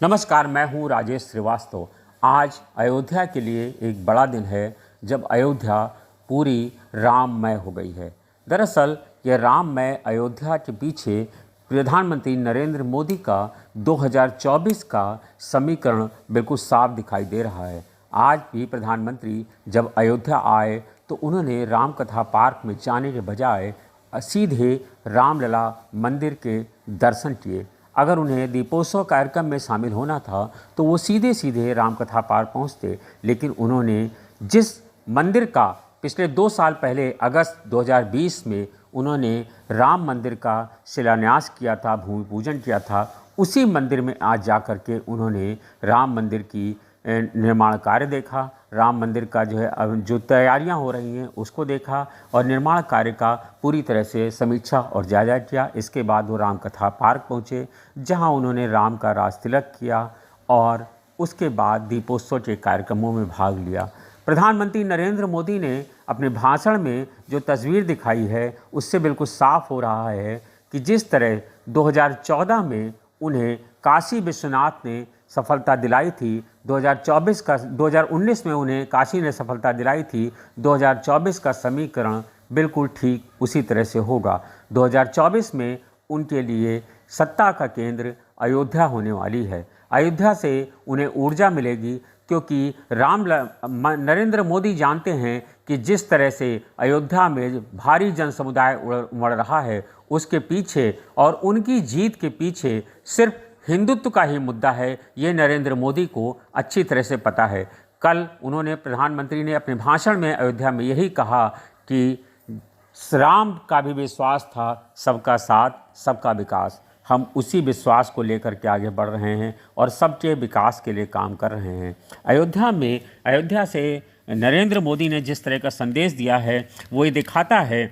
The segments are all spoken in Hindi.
नमस्कार, मैं हूं राजेश श्रीवास्तव। आज अयोध्या के लिए एक बड़ा दिन है जब अयोध्या पूरी राममय हो गई है। दरअसल यह राममय अयोध्या के पीछे प्रधानमंत्री नरेंद्र मोदी का 2024 का समीकरण बिल्कुल साफ दिखाई दे रहा है। आज भी प्रधानमंत्री जब अयोध्या आए तो उन्होंने रामकथा पार्क में जाने के बजाय सीधे रामलला मंदिर के दर्शन किए। अगर उन्हें दीपोत्सव कार्यक्रम में शामिल होना था तो वो सीधे सीधे रामकथा पार्क पहुंचते, लेकिन उन्होंने जिस मंदिर का पिछले 2 साल पहले अगस्त 2020 में उन्होंने राम मंदिर का शिलान्यास किया था, भूमि पूजन किया था, उसी मंदिर में आज जा कर के उन्होंने राम मंदिर की निर्माण कार्य देखा। राम मंदिर का जो तैयारियां हो रही हैं उसको देखा और निर्माण कार्य का पूरी तरह से समीक्षा और जायजा किया। इसके बाद वो रामकथा पार्क पहुँचे, जहां उन्होंने राम का राज तिलक किया और उसके बाद दीपोत्सव के कार्यक्रमों में भाग लिया। प्रधानमंत्री नरेंद्र मोदी ने अपने भाषण में जो तस्वीर दिखाई है उससे बिल्कुल साफ हो रहा है कि जिस तरह 2014 में उन्हें काशी विश्वनाथ ने सफलता दिलाई थी, 2019 में उन्हें काशी ने सफलता दिलाई थी, 2024 का समीकरण बिल्कुल ठीक उसी तरह से होगा। 2024 में उनके लिए सत्ता का केंद्र अयोध्या होने वाली है। अयोध्या से उन्हें ऊर्जा मिलेगी क्योंकि नरेंद्र मोदी जानते हैं कि जिस तरह से अयोध्या में भारी जन समुदाय उमड़ रहा है उसके पीछे और उनकी जीत के पीछे सिर्फ हिंदुत्व का ही मुद्दा है। ये नरेंद्र मोदी को अच्छी तरह से पता है। कल प्रधानमंत्री ने अपने भाषण में अयोध्या में यही कहा कि राम का भी विश्वास था, सबका साथ सबका विकास। हम उसी विश्वास को लेकर के आगे बढ़ रहे हैं और सबके विकास के लिए काम कर रहे हैं। अयोध्या से नरेंद्र मोदी ने जिस तरह का संदेश दिया है वो ये दिखाता है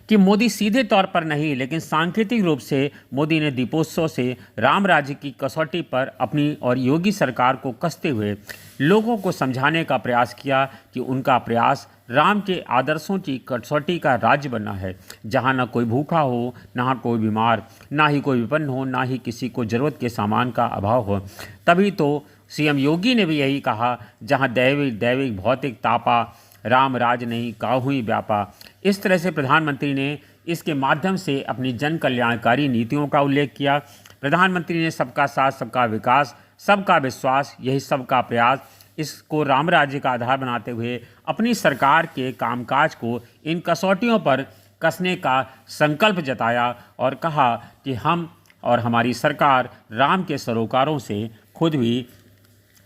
कि मोदी सीधे तौर पर नहीं लेकिन सांकेतिक रूप से मोदी ने दीपोत्सव से राम राज्य की कसौटी पर अपनी और योगी सरकार को कसते हुए लोगों को समझाने का प्रयास किया कि उनका प्रयास राम के आदर्शों की कसौटी का राज्य बनना है, जहां ना कोई भूखा हो, ना कोई बीमार, ना ही कोई विपन्न हो, ना ही किसी को ज़रूरत के सामान का अभाव हो। तभी तो सीएम योगी ने भी यही कहा, जहां दैविक भौतिक तापा, राम राज नहीं काहू ही व्यापा। इस तरह से प्रधानमंत्री ने इसके माध्यम से अपनी जन कल्याणकारी नीतियों का उल्लेख किया। प्रधानमंत्री ने सबका साथ सबका विकास, सबका विश्वास, यही सबका प्रयास, इसको राम राज्य का आधार बनाते हुए अपनी सरकार के कामकाज को इन कसौटियों पर कसने का संकल्प जताया और कहा कि हम और हमारी सरकार राम के सरोकारों से खुद भी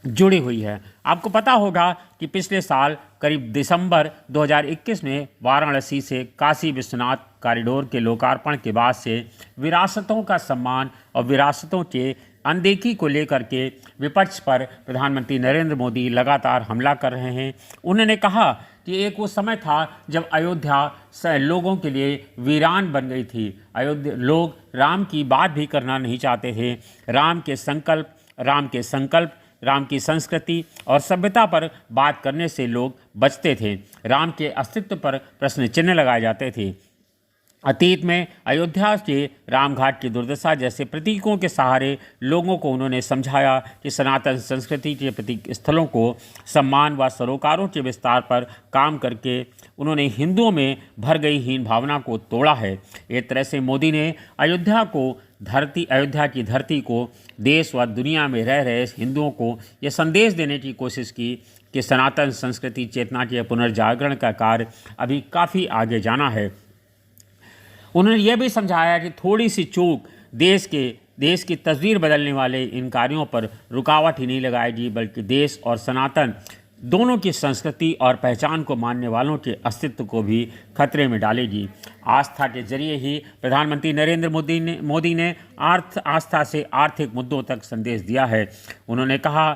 जुड़ी हुई है। आपको पता होगा कि पिछले साल करीब दिसंबर 2021 में वाराणसी से काशी विश्वनाथ कॉरिडोर के लोकार्पण के बाद से विरासतों का सम्मान और विरासतों के अनदेखी को लेकर के विपक्ष पर प्रधानमंत्री नरेंद्र मोदी लगातार हमला कर रहे हैं। उन्होंने कहा कि एक वो समय था जब अयोध्या लोगों के लिए वीरान बन गई थी। अयोध्या लोग राम की बात भी करना नहीं चाहते थे। राम के संकल्प, राम की संस्कृति और सभ्यता पर बात करने से लोग बचते थे। राम के अस्तित्व पर प्रश्न चिन्ह लगाए जाते थे। अतीत में अयोध्या के रामघाट की दुर्दशा जैसे प्रतीकों के सहारे लोगों को उन्होंने समझाया कि सनातन संस्कृति के प्रतीक स्थलों को सम्मान व सरोकारों के विस्तार पर काम करके उन्होंने हिंदुओं में भर गई हीन भावना को तोड़ा है। एक तरह से मोदी ने अयोध्या की धरती को देश व दुनिया में रह रहे हिंदुओं को यह संदेश देने की कोशिश की कि सनातन संस्कृति चेतना के पुनर्जागरण का कार्य अभी काफ़ी आगे जाना है। उन्होंने यह भी समझाया कि थोड़ी सी चूक देश की तस्वीर बदलने वाले इन कार्यों पर रुकावट ही नहीं लगाएगी, बल्कि देश और सनातन दोनों की संस्कृति और पहचान को मानने वालों के अस्तित्व को भी खतरे में डालेगी। आस्था के जरिए ही प्रधानमंत्री नरेंद्र मोदी ने आस्था से आर्थिक मुद्दों तक संदेश दिया है। उन्होंने कहा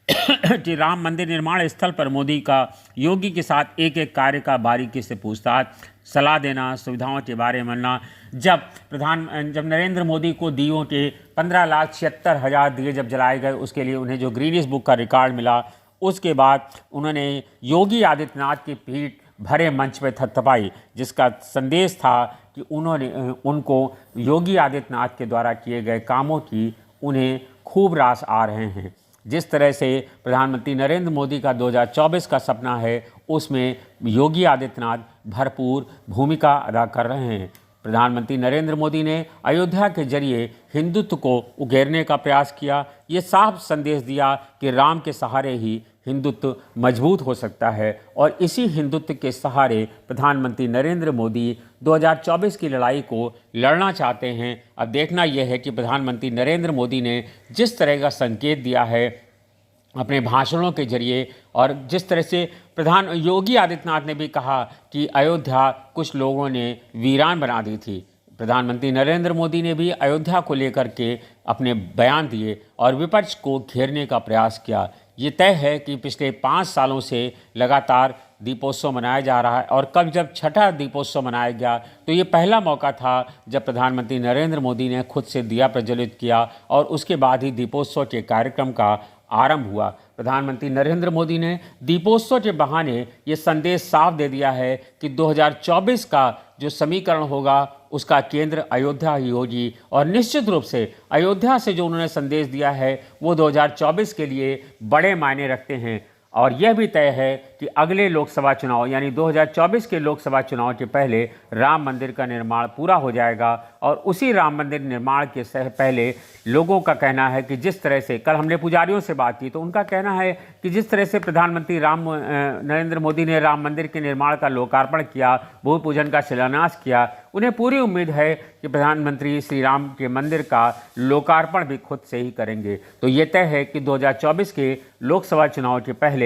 कि राम मंदिर निर्माण स्थल पर मोदी का योगी के साथ एक एक कार्य का बारीकी से पूछताछ, सलाह देना, सुविधाओं के बारे में मानना। जब नरेंद्र मोदी को दियों के 15,76,000 दिए जब जलाए गए, उसके लिए उन्हें जो गिनीज बुक का रिकॉर्ड मिला, उसके बाद उन्होंने योगी आदित्यनाथ की पीठ भरे मंच पर थपथपाई, जिसका संदेश था कि उनको योगी आदित्यनाथ के द्वारा किए गए कामों की उन्हें खूब रास आ रहे हैं। जिस तरह से प्रधानमंत्री नरेंद्र मोदी का 2024 का सपना है, उसमें योगी आदित्यनाथ भरपूर भूमिका अदा कर रहे हैं। प्रधानमंत्री नरेंद्र मोदी ने अयोध्या के जरिए हिंदुत्व को उकेरने का प्रयास किया। ये साफ संदेश दिया कि राम के सहारे ही हिंदुत्व मजबूत हो सकता है और इसी हिंदुत्व के सहारे प्रधानमंत्री नरेंद्र मोदी 2024 की लड़ाई को लड़ना चाहते हैं। अब देखना यह है कि प्रधानमंत्री नरेंद्र मोदी ने जिस तरह का संकेत दिया है अपने भाषणों के जरिए, और जिस तरह से प्रधान योगी आदित्यनाथ ने भी कहा कि अयोध्या कुछ लोगों ने वीरान बना दी थी, प्रधानमंत्री नरेंद्र मोदी ने भी अयोध्या को लेकर के अपने बयान दिए और विपक्ष को घेरने का प्रयास किया। ये तय है कि पिछले 5 सालों से लगातार दीपोत्सव मनाया जा रहा है और कल जब छठा दीपोत्सव मनाया गया तो ये पहला मौका था जब प्रधानमंत्री नरेंद्र मोदी ने खुद से दिया प्रज्वलित किया और उसके बाद ही दीपोत्सव के कार्यक्रम का आरंभ हुआ। प्रधानमंत्री नरेंद्र मोदी ने दीपोत्सव के बहाने ये संदेश साफ दे दिया है कि 2024 का जो समीकरण होगा उसका केंद्र अयोध्या ही होगी और निश्चित रूप से अयोध्या से जो उन्होंने संदेश दिया है वो 2024 के लिए बड़े मायने रखते हैं। और यह भी तय है कि अगले लोकसभा चुनाव यानी 2024 के लोकसभा चुनाव के पहले राम मंदिर का निर्माण पूरा हो जाएगा और उसी राम मंदिर निर्माण के पहले लोगों का कहना है कि जिस तरह से कल हमने पुजारियों से बात की तो उनका कहना है कि जिस तरह से प्रधानमंत्री नरेंद्र मोदी ने राम मंदिर के निर्माण का लोकार्पण किया, भूमि पूजन का शिलान्यास किया, उन्हें पूरी उम्मीद है कि प्रधानमंत्री श्री राम के मंदिर का लोकार्पण भी खुद से ही करेंगे। तो ये तय है कि 2024 के लोकसभा चुनाव के पहले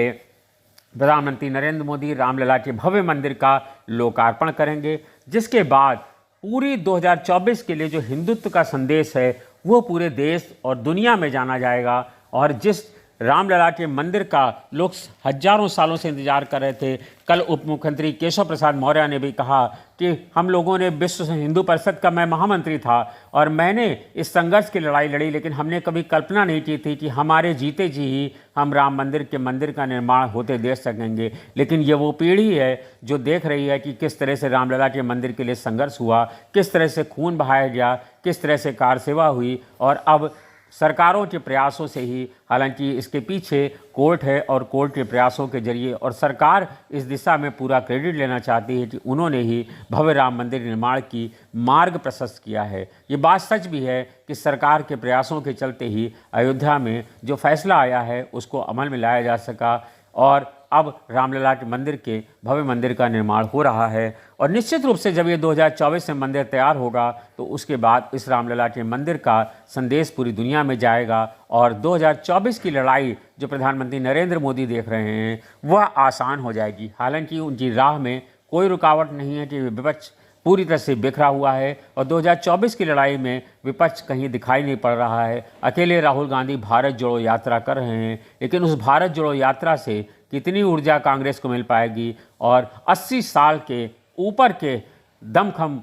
प्रधानमंत्री नरेंद्र मोदी रामलला के भव्य मंदिर का लोकार्पण करेंगे, जिसके बाद पूरी 2024 के लिए जो हिंदुत्व का संदेश है वो पूरे देश और दुनिया में जाना जाएगा। और जिस रामलला के मंदिर का लोग हजारों सालों से इंतजार कर रहे थे, कल उप मुख्यमंत्री केशव प्रसाद मौर्य ने भी कहा कि हम लोगों ने विश्व हिंदू परिषद का मैं महामंत्री था और मैंने इस संघर्ष की लड़ाई लड़ी, लेकिन हमने कभी कल्पना नहीं की थी कि हमारे जीते जी ही हम राम मंदिर का निर्माण होते देख सकेंगे। लेकिन ये वो पीढ़ी है जो देख रही है कि किस तरह से रामलला के मंदिर के लिए संघर्ष हुआ, किस तरह से खून बहाया गया, किस तरह से कार सेवा हुई और अब सरकारों के प्रयासों से ही, हालांकि इसके पीछे कोर्ट है और कोर्ट के प्रयासों के जरिए, और सरकार इस दिशा में पूरा क्रेडिट लेना चाहती है कि उन्होंने ही भव्य राम मंदिर निर्माण की मार्ग प्रशस्त किया है। ये बात सच भी है कि सरकार के प्रयासों के चलते ही अयोध्या में जो फैसला आया है उसको अमल में लाया जा सका और अब रामलला के मंदिर के भव्य मंदिर का निर्माण हो रहा है। और निश्चित रूप से जब ये 2024 में मंदिर तैयार होगा तो उसके बाद इस रामलला के मंदिर का संदेश पूरी दुनिया में जाएगा और 2024 की लड़ाई जो प्रधानमंत्री नरेंद्र मोदी देख रहे हैं वह आसान हो जाएगी। हालांकि उनकी राह में कोई रुकावट नहीं है कि विपक्ष पूरी तरह से बिखरा हुआ है और 2024 की लड़ाई में विपक्ष कहीं दिखाई नहीं पड़ रहा है। अकेले राहुल गांधी भारत जोड़ो यात्रा कर रहे हैं, लेकिन उस भारत जोड़ो यात्रा से कितनी ऊर्जा कांग्रेस को मिल पाएगी और 80 साल के ऊपर के दमखम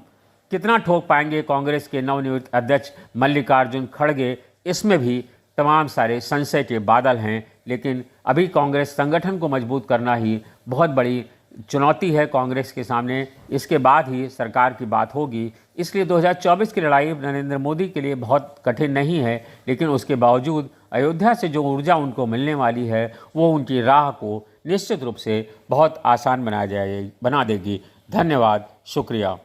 कितना ठोक पाएंगे कांग्रेस के नवनियुक्त अध्यक्ष मल्लिकार्जुन खड़गे, इसमें भी तमाम सारे संशय के बादल हैं। लेकिन अभी कांग्रेस संगठन को मजबूत करना ही बहुत बड़ी चुनौती है कांग्रेस के सामने, इसके बाद ही सरकार की बात होगी। इसलिए 2024 की लड़ाई नरेंद्र मोदी के लिए बहुत कठिन नहीं है, लेकिन उसके बावजूद अयोध्या से जो ऊर्जा उनको मिलने वाली है वो उनकी राह को निश्चित रूप से बहुत आसान बना देगी। धन्यवाद, शुक्रिया।